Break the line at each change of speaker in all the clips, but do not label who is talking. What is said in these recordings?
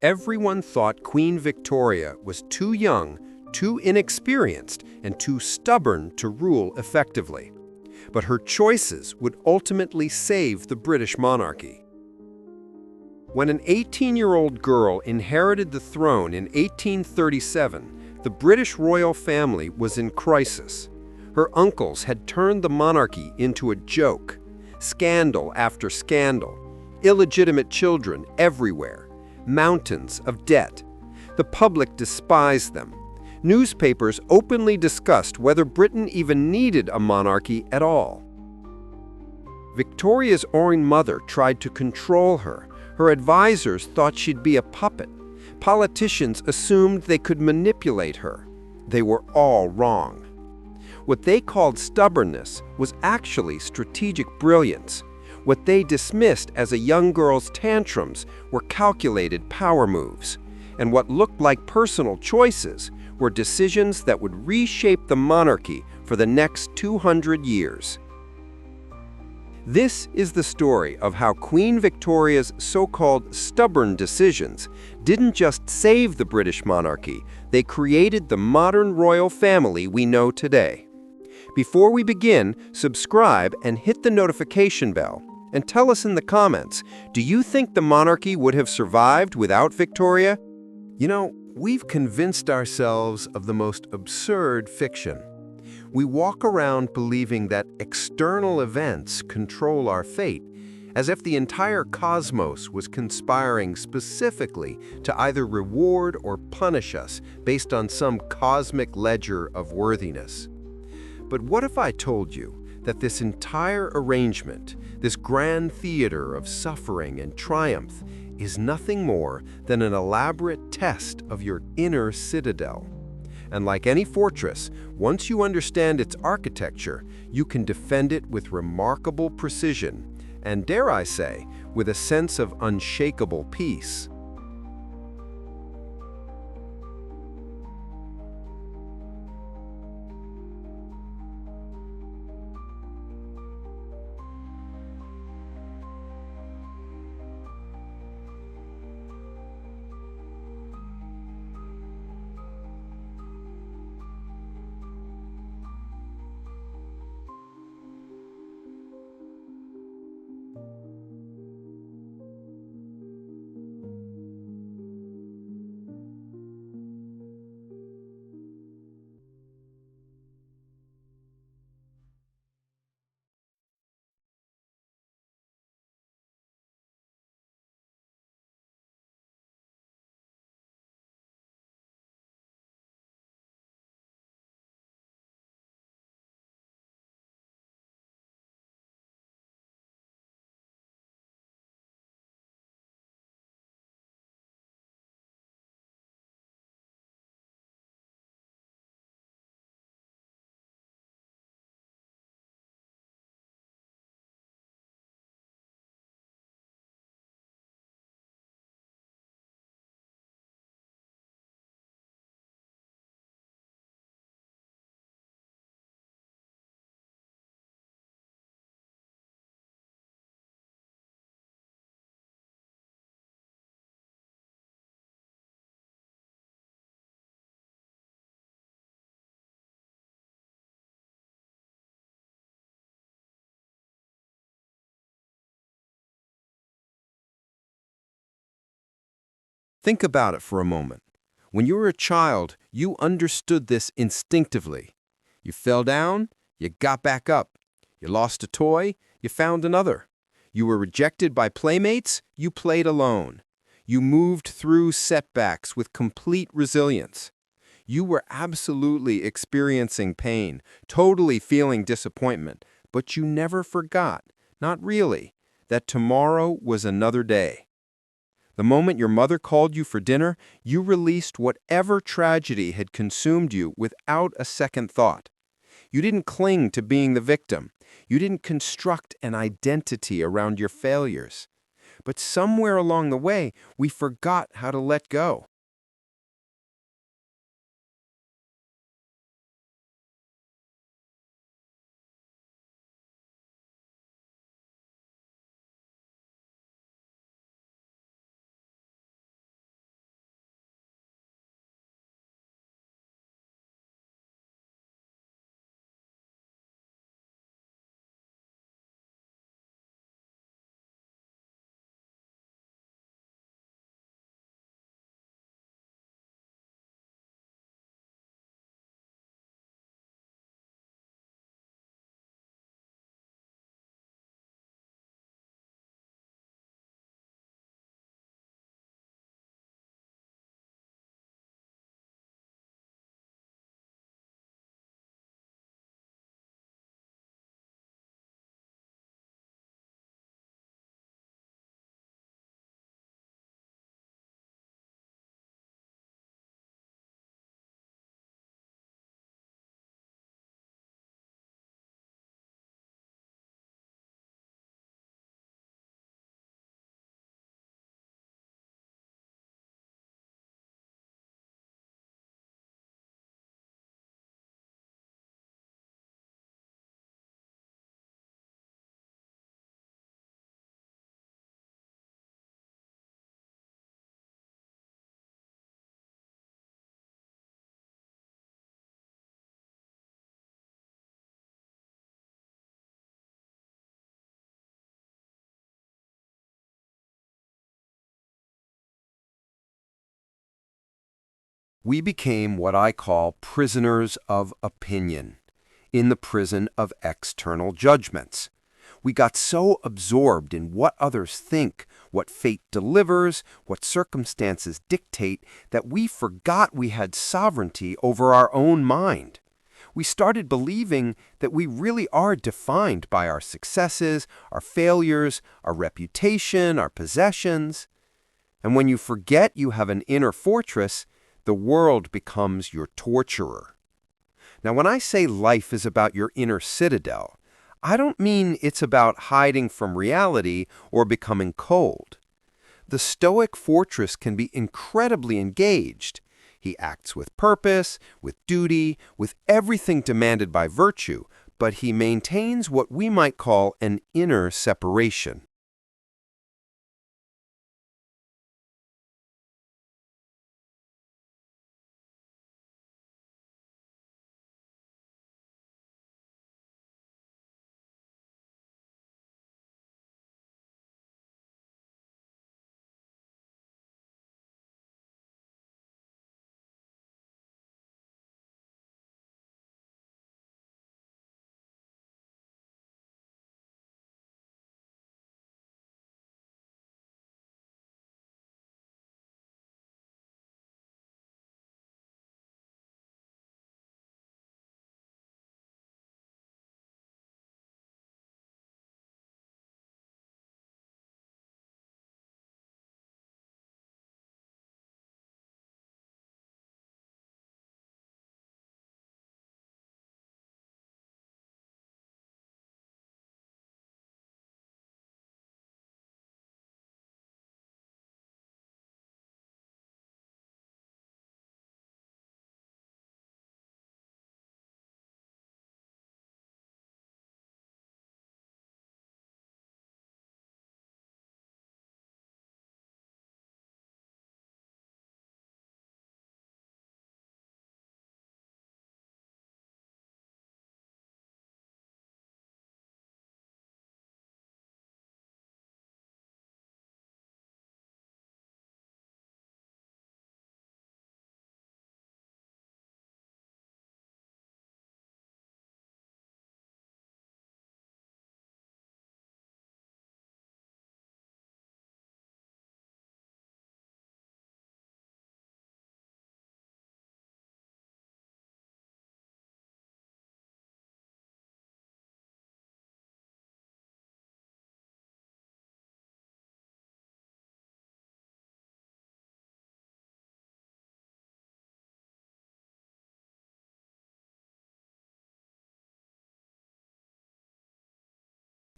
Everyone thought Queen Victoria was too young, too inexperienced, and too stubborn to rule effectively. But her choices would ultimately save the British monarchy. When an 18-year-old girl inherited the throne in 1837, the British royal family was in crisis. Her uncles had turned the monarchy into a joke. Scandal after scandal. Illegitimate children everywhere. Mountains of debt. The public despised them. Newspapers openly discussed whether Britain even needed a monarchy at all. Victoria's erring mother tried to control her. Her advisors thought she'd be a puppet. Politicians assumed they could manipulate her. They were all wrong. What they called stubbornness was actually strategic brilliance. What they dismissed as a young girl's tantrums were calculated power moves. And what looked like personal choices were decisions that would reshape the monarchy for the next 200 years. This is the story of how Queen Victoria's so-called stubborn decisions didn't just save the British monarchy, they created the modern royal family we know today. Before we begin, subscribe and hit the notification bell. And tell us in the comments, do you think the monarchy would have survived without Victoria? You know, we've convinced ourselves of the most absurd fiction. We walk around believing that external events control our fate, as if the entire cosmos was conspiring specifically to either reward or punish us based on some cosmic ledger of worthiness. But what if I told you that this entire arrangement, this grand theater of suffering and triumph, is nothing more than an elaborate test of your inner citadel? And like any fortress, once you understand its architecture, you can defend it with remarkable precision, and dare I say, with a sense of unshakable peace. Think about it for a moment. When you were a child, you understood this instinctively. You fell down, you got back up. You lost a toy, you found another. You were rejected by playmates, you played alone. You moved through setbacks with complete resilience. You were absolutely experiencing pain, totally feeling disappointment, but you never forgot, not really, that tomorrow was another day. The moment your mother called you for dinner, you released whatever tragedy had consumed you without a second thought. You didn't cling to being the victim. You didn't construct an identity around your failures. But somewhere along the way, we forgot how to let go. We became what I call prisoners of opinion, in the prison of external judgments. We got so absorbed in what others think, what fate delivers, what circumstances dictate, that we forgot we had sovereignty over our own mind. We started believing that we really are defined by our successes, our failures, our reputation, our possessions. And when you forget you have an inner fortress, the world becomes your torturer. Now, when I say life is about your inner citadel, I don't mean it's about hiding from reality or becoming cold. The Stoic fortress can be incredibly engaged. He acts with purpose, with duty, with everything demanded by virtue, but he maintains what we might call an inner separation.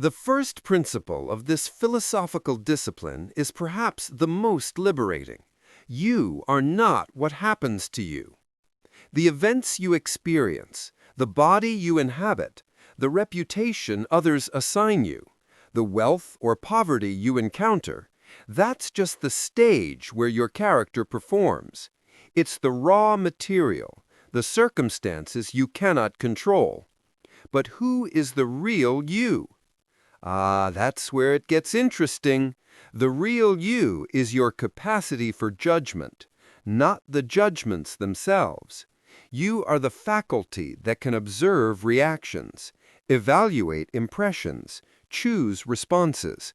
The first principle of this philosophical discipline is perhaps the most liberating. You are not what happens to you. The events you experience, the body you inhabit, the reputation others assign you, the wealth or poverty you encounter, that's just the stage where your character performs. It's the raw material, the circumstances you cannot control. But who is the real you? Ah, that's where it gets interesting. The real you is your capacity for judgment, not the judgments themselves. You are the faculty that can observe reactions, evaluate impressions, choose responses.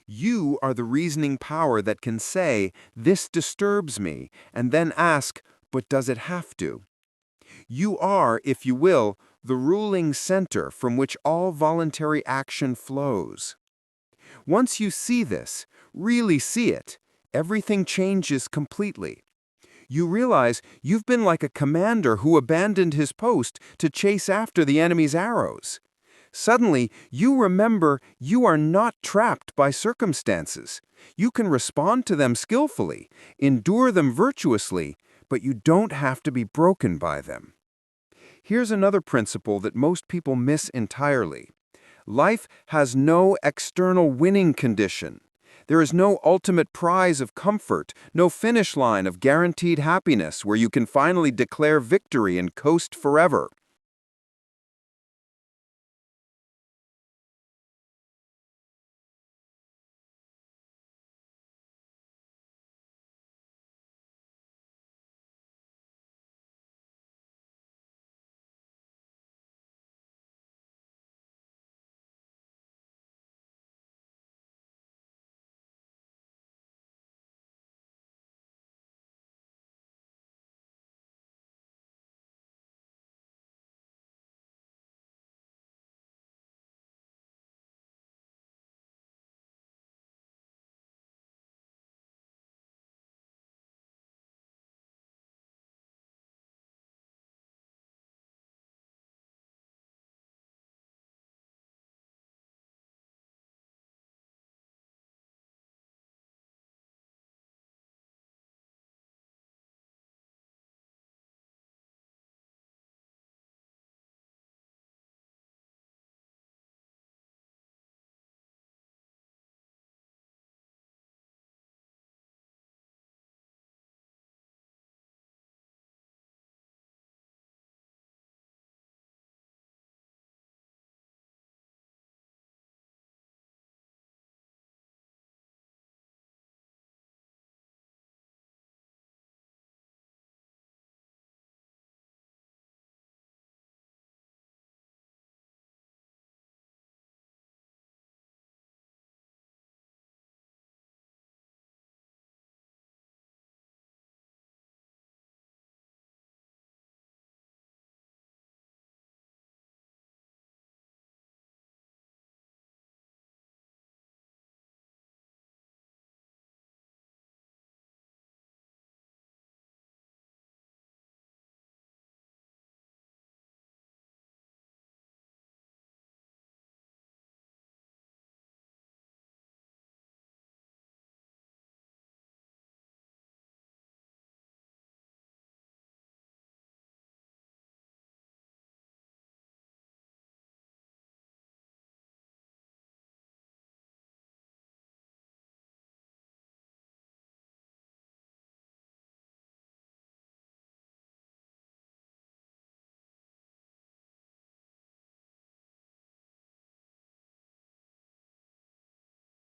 You are the reasoning power that can say, "This disturbs me," and then ask, "But does it have to?" You are, if you will, the ruling center from which all voluntary action flows. Once you see this, really see it, everything changes completely. You realize you've been like a commander who abandoned his post to chase after the enemy's arrows. Suddenly, you remember you are not trapped by circumstances. You can respond to them skillfully, endure them virtuously, but you don't have to be broken by them. Here's another principle that most people miss entirely. Life has no external winning condition. There is no ultimate prize of comfort, no finish line of guaranteed happiness where you can finally declare victory and coast forever.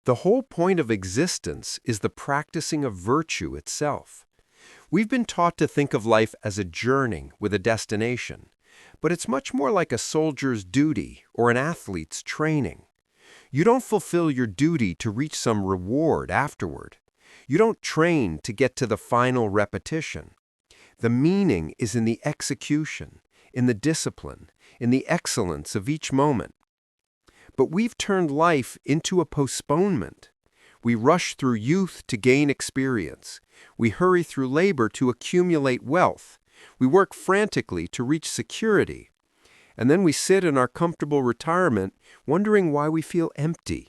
The whole point of existence is the practicing of virtue itself. We've been taught to think of life as a journey with a destination, but it's much more like a soldier's duty or an athlete's training. You don't fulfill your duty to reach some reward afterward. You don't train to get to the final repetition. The meaning is in the execution, in the discipline, in the excellence of each moment. But we've turned life into a postponement. We rush through youth to gain experience. We hurry through labor to accumulate wealth. We work frantically to reach security. And then we sit in our comfortable retirement wondering why we feel empty.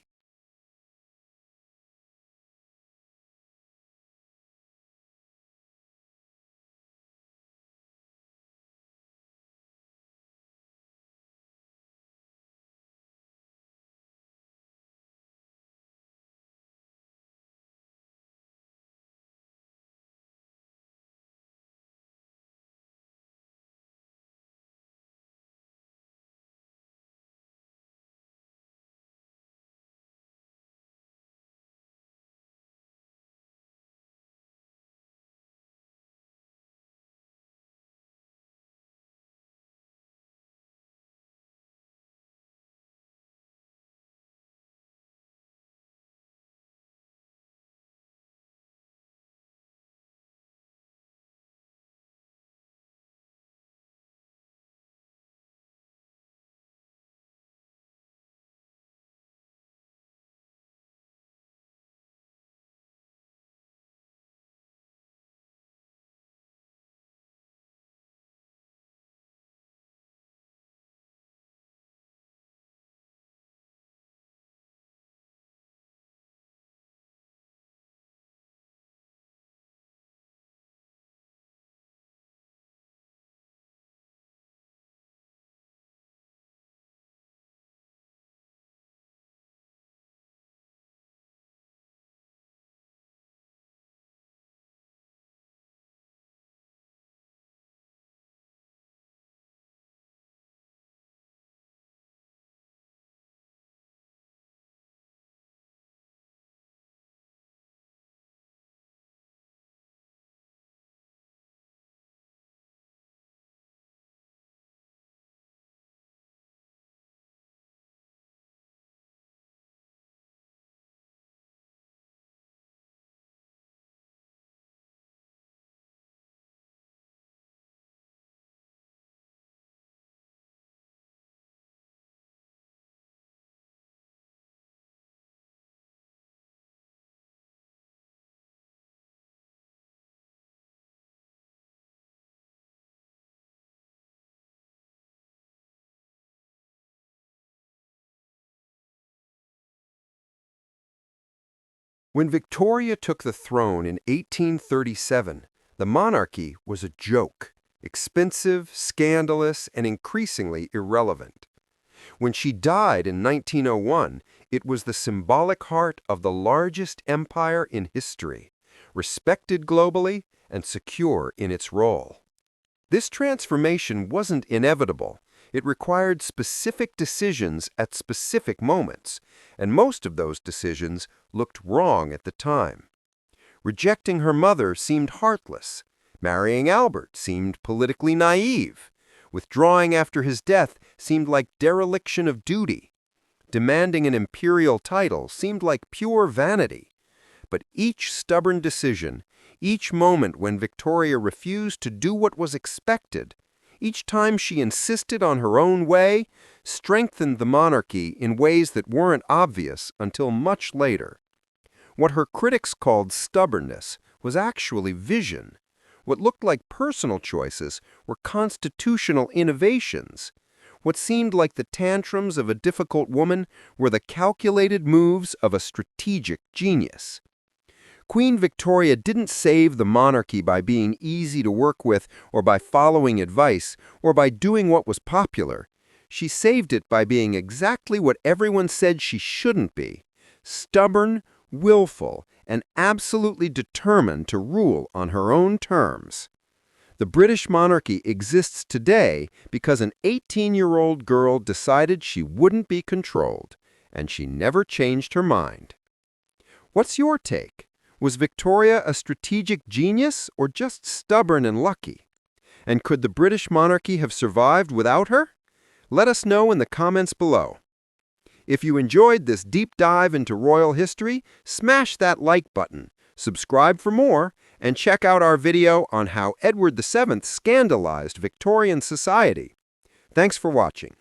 When Victoria took the throne in 1837, the monarchy was a joke, expensive, scandalous, and increasingly irrelevant. When she died in 1901, it was the symbolic heart of the largest empire in history, respected globally and secure in its role. This transformation wasn't inevitable. It required specific decisions at specific moments, and most of those decisions looked wrong at the time. Rejecting her mother seemed heartless. Marrying Albert seemed politically naive. Withdrawing after his death seemed like dereliction of duty. Demanding an imperial title seemed like pure vanity. But each stubborn decision, each moment when Victoria refused to do what was expected, each time she insisted on her own way, strengthened the monarchy in ways that weren't obvious until much later. What her critics called stubbornness was actually vision. What looked like personal choices were constitutional innovations. What seemed like the tantrums of a difficult woman were the calculated moves of a strategic genius. Queen Victoria didn't save the monarchy by being easy to work with or by following advice or by doing what was popular. She saved it by being exactly what everyone said she shouldn't be: stubborn, willful, and absolutely determined to rule on her own terms. The British monarchy exists today because an 18-year-old girl decided she wouldn't be controlled, and she never changed her mind. What's your take? Was Victoria a strategic genius or just stubborn and lucky? And could the British monarchy have survived without her? Let us know in the comments below. If you enjoyed this deep dive into royal history, smash that like button, subscribe for more, and check out our video on how Edward VII scandalized Victorian society. Thanks for watching.